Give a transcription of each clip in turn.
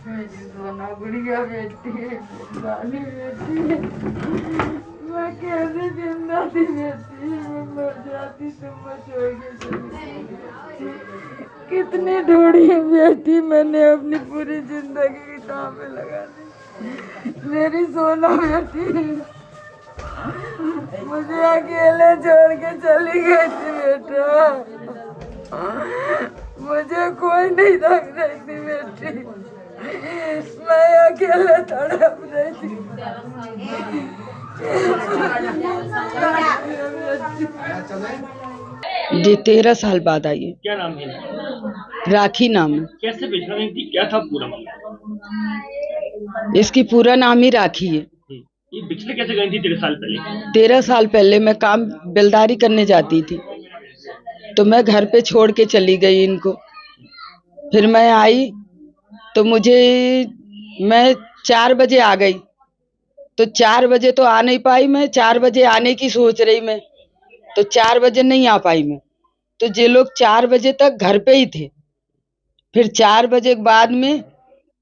मेरी सोना गुड़िया बेटी है, रानी बेटी है। मैं कैसे जिंदा थी बेटी, मैं मर जाती तो मैं छोड़ के चली गई। कितनी ढूंढी है बेटी मैंने अपनी पूरी जिंदगी की दांव में लगा दी। मेरी सोना बेटी मुझे अकेले छोड़ के चली गई थी बेटा, मुझे कोई नहीं रख रही थी बेटी, मैं अकेले तड़प रही थी। जी 13 साल बाद आई है। क्या नाम है? राखी नाम है। कैसे बिछड़ा गई थी? क्या था पूरा मामला? इसकी पूरा नाम ही राखी है। ये बिछड़े कैसे गई थी 13 साल पहले? 13 साल पहले मैं काम बेलदारी करने जाती थी, तो मैं घर पे छोड़ के चली गई इनको। फिर मैं आई तो मैं 4 बजे आ गई, तो 4 बजे तो आ नहीं पाई मैं, 4 बजे आने की सोच रही मैं, तो 4 बजे नहीं आ पाई मैं। तो ये लोग 4 बजे तक घर पे ही थे। फिर 4 बजे के बाद में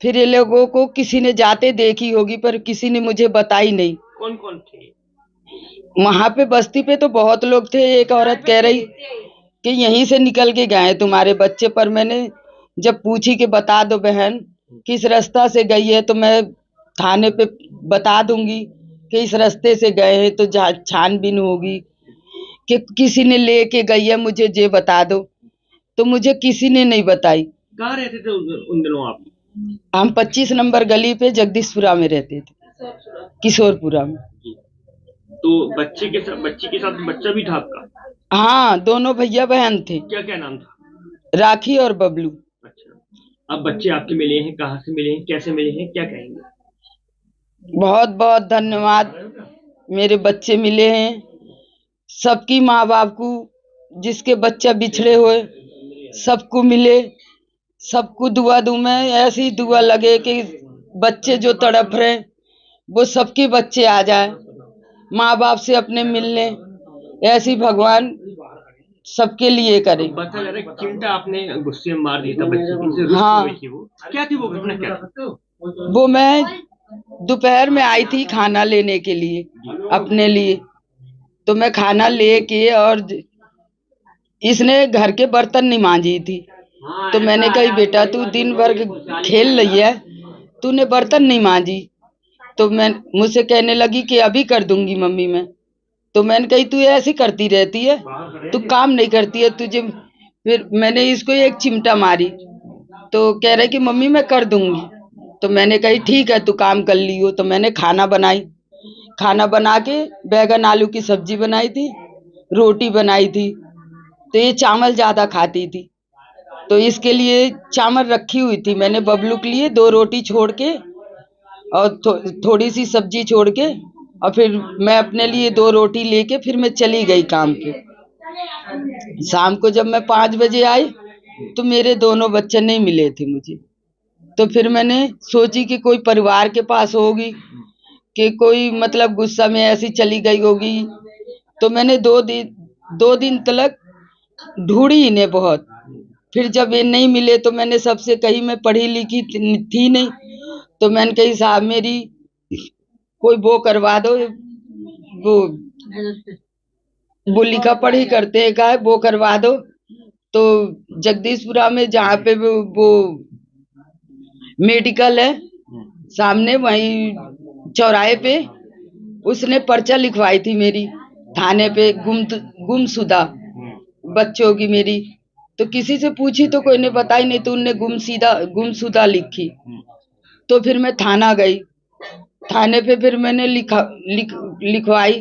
फिर ये लोगों को किसी ने जाते देखी होगी, पर किसी ने मुझे बताई नहीं। कौन कौन थे? वहां पे बस्ती पे तो बहुत लोग थे। एक औरत कह रही कि यहीं से निकल के गए तुम्हारे बच्चे, पर मैंने जब पूछी कि बता दो बहन किस रास्ता से गई है, तो मैं थाने पे बता दूंगी कि इस रास्ते से गए हैं, तो छानबीन होगी कि किसी ने लेके गई है, मुझे ये बता दो। तो मुझे किसी ने नहीं बताई। कहाँ रहते थे उन दिनों आप? हम 25 नंबर गली पे जगदीशपुरा में रहते थे, किशोरपुरा में। तो बच्ची के साथ बच्चा भी था आपका? हाँ, दोनों भैया बहन थे, क्या क्या नाम था? राखी और बबलू। अच्छा, अब बच्चे आपके मिले हैं, कहाँ से मिले हैं, कैसे मिले हैं, क्या कहेंगे? बहुत बहुत धन्यवाद, मेरे बच्चे मिले हैं। सबकी माँ बाप को, जिसके बच्चा बिछड़े हुए सबको मिले, सबको दुआ दूं मैं। ऐसी दुआ लगे कि बच्चे जो तड़प रहे वो सबके बच्चे आ जाए माँ बाप से अपने मिलने, ऐसी भगवान सबके लिए करे। बता जा रहा है चिमटा आपने गुस्से में मार दिया था बच्चे की, रुष्ट हाँ। हुई थी वो। क्या थी वो घटना, क्या थी? वो मैं दोपहर में आई थी खाना लेने के लिए अपने लिए, तो मैं खाना लेके और इसने घर के बर्तन नहीं मांजी थी, तो मैंने कही बेटा तू दिन भर खेल रही है, तूने बर्तन नहीं मांजी। तो मैं मुझसे कहने लगी कि अभी कर दूंगी मम्मी मैं। तो मैंने कही तू ऐसी करती रहती है, तू काम नहीं करती है तुझे। फिर मैंने इसको एक चिमटा मारी, तो कह रहे कि मम्मी मैं कर दूंगी। तो मैंने कही ठीक है तू काम कर लियो। तो मैंने खाना बनाई, खाना बना के बैगन आलू की सब्जी बनाई थी, रोटी बनाई थी। तो ये चावल ज्यादा खाती थी, तो इसके लिए चावल रखी हुई थी मैंने बबलू के लिए, 2 रोटी छोड़ के और थोड़ी सी सब्जी छोड़ के, और फिर मैं अपने लिए 2 रोटी लेके फिर मैं चली गई काम पे। शाम को जब मैं 5 बजे आई तो मेरे दोनों बच्चे नहीं मिले थे मुझे। तो फिर मैंने सोची कि कोई परिवार के पास होगी, कि कोई मतलब गुस्सा में ऐसी चली गई होगी। तो मैंने 2 दिन तक ढूंढी इन्हें बहुत। फिर जब ये नहीं मिले तो मैंने सबसे कही, मैं पढ़ी लिखी थी नहीं, तो मैंने कही साहब मेरी कोई वो करवा दो, वो लिखा पढ़ी करते हैं का वो करवा दो। तो जगदीशपुरा में जहाँ पे वो मेडिकल है सामने, वहीं चौराहे पे उसने पर्चा लिखवाई थी मेरी थाने पे, गुमशुदा बच्चों की मेरी। तो किसी से पूछी तो कोई ने बताई नहीं, तो उनने गुमशुदा लिखी। तो फिर मैं थाना गई, थाने पे फिर मैंने लिखवाई,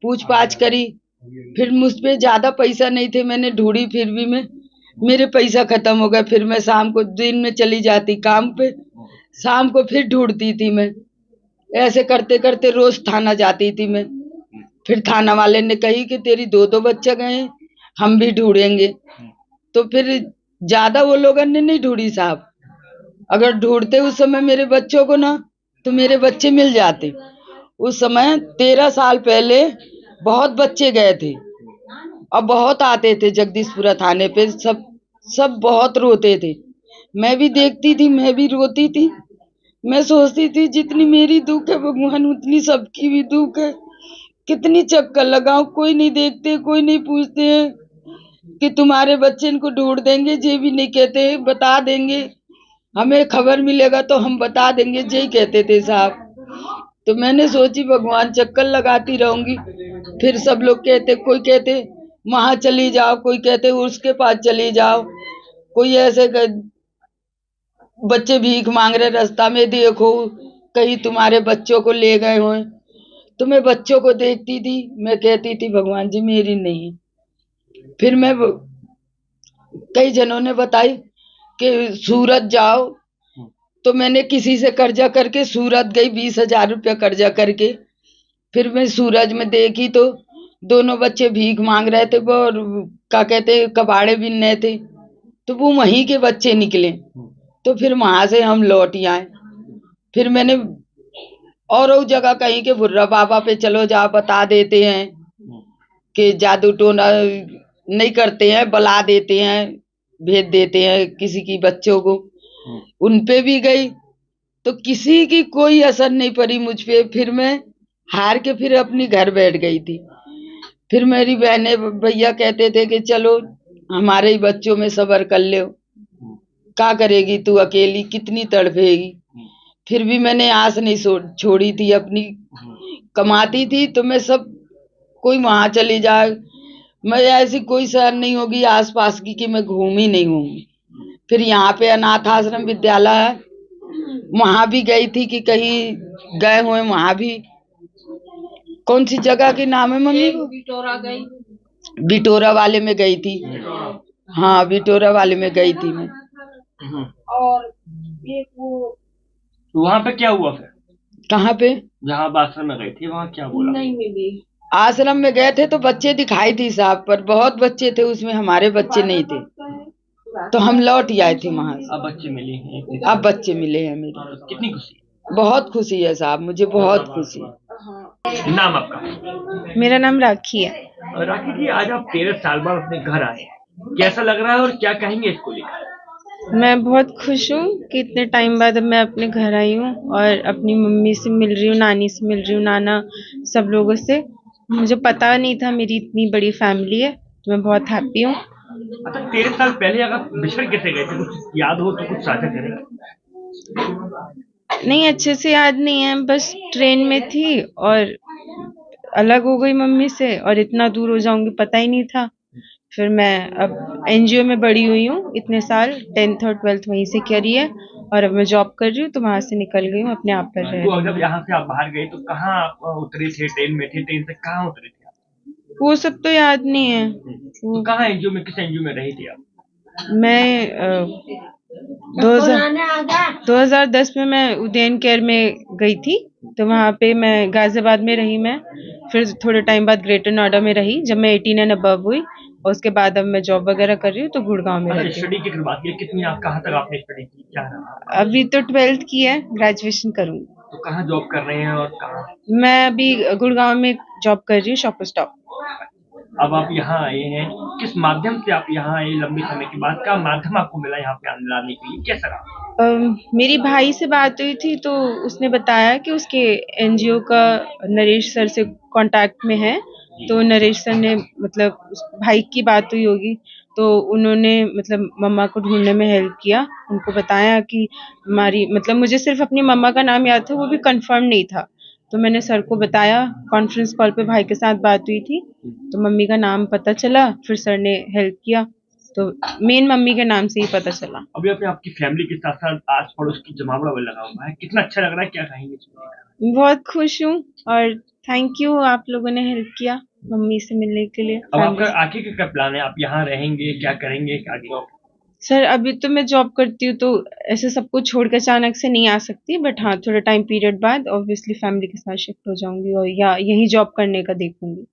पूछ पाछ करी। फिर मुझ पे ज्यादा पैसा नहीं थे, मैंने ढूंढी, फिर भी मेरे पैसा खत्म हो गए। फिर मैं शाम को, दिन में चली जाती काम पे, शाम को फिर ढूंढती थी मैं। ऐसे करते करते रोज थाना जाती थी मैं। फिर थाना वाले ने कही कि तेरी 2 बच्चे गए, हम भी ढूंढेंगे। तो फिर ज्यादा वो लोगों ने नहीं ढूंढी साहब। अगर ढूंढते उस समय मेरे बच्चों को ना, तो मेरे बच्चे मिल जाते। उस समय 13 साल पहले बहुत बच्चे गए थे और बहुत आते थे जगदीशपुरा थाने पे, सब बहुत रोते थे। मैं भी देखती थी, मैं भी रोती थी, मैं सोचती थी जितनी मेरी दुख है भगवान उतनी सबकी भी दुख है। कितनी चक्कर लगाऊं, कोई नहीं देखते, कोई नहीं पूछते हैं कि तुम्हारे बच्चे इनको ढूंढ देंगे, ये भी नहीं कहते बता देंगे, हमें खबर मिलेगा तो हम बता देंगे, यही कहते थे साहब। तो मैंने सोची भगवान चक्कर लगाती रहूंगी। फिर सब लोग कहते, कोई कहते वहां चली जाओ, कोई कहते उसके पास चली जाओ, कोई ऐसे बच्चे भीख मांग रहे रास्ता में, देखो कहीं तुम्हारे बच्चों को ले गए हों। तो मैं बच्चों को देखती थी, मैं कहती थी भगवान जी मेरी नहीं है। फिर मैं कई जनों ने बताई कि सूरत जाओ, तो मैंने किसी से कर्जा करके सूरत गई, 20,000 रुपया कर्जा करके। फिर मैं सूरज में देखी तो दोनों बच्चे भीख मांग रहे थे, वो क्या कहते कबाड़े बिनने थे, तो वो वहीं के बच्चे निकले। तो फिर वहां से हम लौट आए। फिर मैंने और उस जगह कहीं के भुर्रा बाबा पे चलो जाओ, बता देते हैं कि जादू टोना नहीं करते हैं, बला देते हैं, भेज देते हैं किसी की बच्चों को। उन पे भी गई तो किसी की कोई असर नहीं पड़ी मुझ पे। फिर मैं हार के फिर अपनी घर बैठ गई थी। फिर मेरी बहने भैया कहते थे कि चलो हमारे ही बच्चों में सब्र कर लो, क्या करेगी तू अकेली, कितनी तड़पेगी। फिर भी मैंने आस नहीं छोड़ी थी अपनी। कमाती थी तो मैं सब कोई वहां चली जाए, मैं ऐसी कोई शहर नहीं होगी आसपास की कि मैं घूमी नहीं हूँ। फिर यहाँ पे अनाथ आश्रम विद्यालय है, वहां भी गई थी कि कहीं गए हुए, वहां भी कौन सी जगह की नाम है मम्मी, बिटोरा गई, बिटोरा वाले में गई थी। हाँ बिटोरा वाले में गई थी मैं। और एक वो वहां पे क्या हुआ फिर? कहाँ पे? जहाँ आप आश्रम में गए थे वहां क्या बोला? नहीं मिली। आश्रम में गए थे तो बच्चे दिखाई थी साहब, पर बहुत बच्चे थे उसमें, हमारे बच्चे नहीं थे, तो हम लौट ही आए थे वहां से। अब बच्चे मिले हैं? अब बच्चे मिले हैं मेरे। कितनी खुशी? बहुत खुशी है साहब, मुझे बहुत खुशी है। नाम आपका? मेरा नाम राखी है। राखी जी, आज आप 13 साल बाद अपने घर आए, कैसा लग रहा है और क्या कहेंगे इसको लेकर? मैं बहुत खुश हूँ कि इतने टाइम बाद अब मैं अपने घर आई हूँ और अपनी मम्मी से मिल रही हूँ, नानी से मिल रही हूँ, नाना, सब लोगों से। मुझे पता नहीं था मेरी इतनी बड़ी फैमिली है, तो मैं बहुत हैप्पी हूँ। अच्छा, 13 साल पहले अगर बिछड़ कैसे गए थे, कुछ याद हो तो कुछ साझा करें। नहीं, अच्छे से याद नहीं है, बस ट्रेन में थी और अलग हो गई मम्मी से, और इतना दूर हो जाऊंगी पता ही नहीं था। फिर मैं अब एनजीओ में बड़ी हुई हूँ इतने साल, 10th और 12th वहीं से करी है, और अब मैं जॉब कर रही हूँ तो वहां से निकल गई हूँ अपने आप पर रह। तो जब यहाँ से आप बाहर गए तो कहाँ आप उतरे थे? ट्रेन में थे? ट्रेन से कहाँ उतरे थे आप? वो सब तो याद नहीं है। तो कहाँ एनजीओ में, किस एनजीओ में रही थी आप? मैं 2010 में मैं उदयन केयर में गई थी, तो वहाँ पे मैं गाजियाबाद में रही मैं। फिर थोड़े टाइम बाद ग्रेटर नोएडा में रही जब मैं 18 एंड अबव हुई, और उसके बाद अब मैं जॉब वगैरह कर रही हूँ तो गुड़गांव में रहती हूँ। स्टडी की बात की, कितनी आप कहाँ तक आपने स्टडी की, क्या रहा? अभी तो 12th की है, ग्रेजुएशन करूँगी। तो कहाँ जॉब कर रहे हैं और कहाँ? मैं अभी गुड़गांव में जॉब कर रही हूँ, शॉपर स्टॉप। अब आप यहाँ आए हैं, किस माध्यम से आप यहाँ आए? लंबे समय के बाद क्या माध्यम आपको मिला यहाँ पे आने के लिए, कैसा रहा? मेरी भाई से बात हुई थी तो उसने बताया कि उसके एनजीओ का नरेश सर से कांटेक्ट में है, तो नरेश सर ने मतलब भाई की बात हुई होगी तो उन्होंने मतलब मम्मा को ढूंढने में हेल्प किया। उनको बताया कि हमारी मतलब मुझे सिर्फ अपनी मम्मा का नाम याद था, वो भी कंफर्म नहीं था, तो मैंने सर को बताया। कॉन्फ्रेंस कॉल पे भाई के साथ बात हुई थी तो मम्मी का नाम पता चला, फिर सर ने हेल्प किया, तो मेन मम्मी के नाम से ही पता चला। अभी अपने आपकी फैमिली के साथ साथ आस पड़ोस की जमावड़ा भी लगा हुआ है, कितना अच्छा लग रहा है, क्या कहेंगे इसमें? बहुत खुश हूँ और थैंक यू, आप लोगों ने हेल्प किया मम्मी से मिलने के लिए। अब आपका आगे का क्या प्लान है? आप यहाँ रहेंगे, क्या करेंगे आगे? सर अभी तो मैं जॉब करती हूँ तो ऐसे सब कुछ छोड़ के अचानक से नहीं आ सकती, बट हाँ थोड़ा टाइम पीरियड बाद ऑब्वियसली फैमिली के साथ शिफ्ट हो जाऊंगी और या यही जॉब करने का देखूंगी।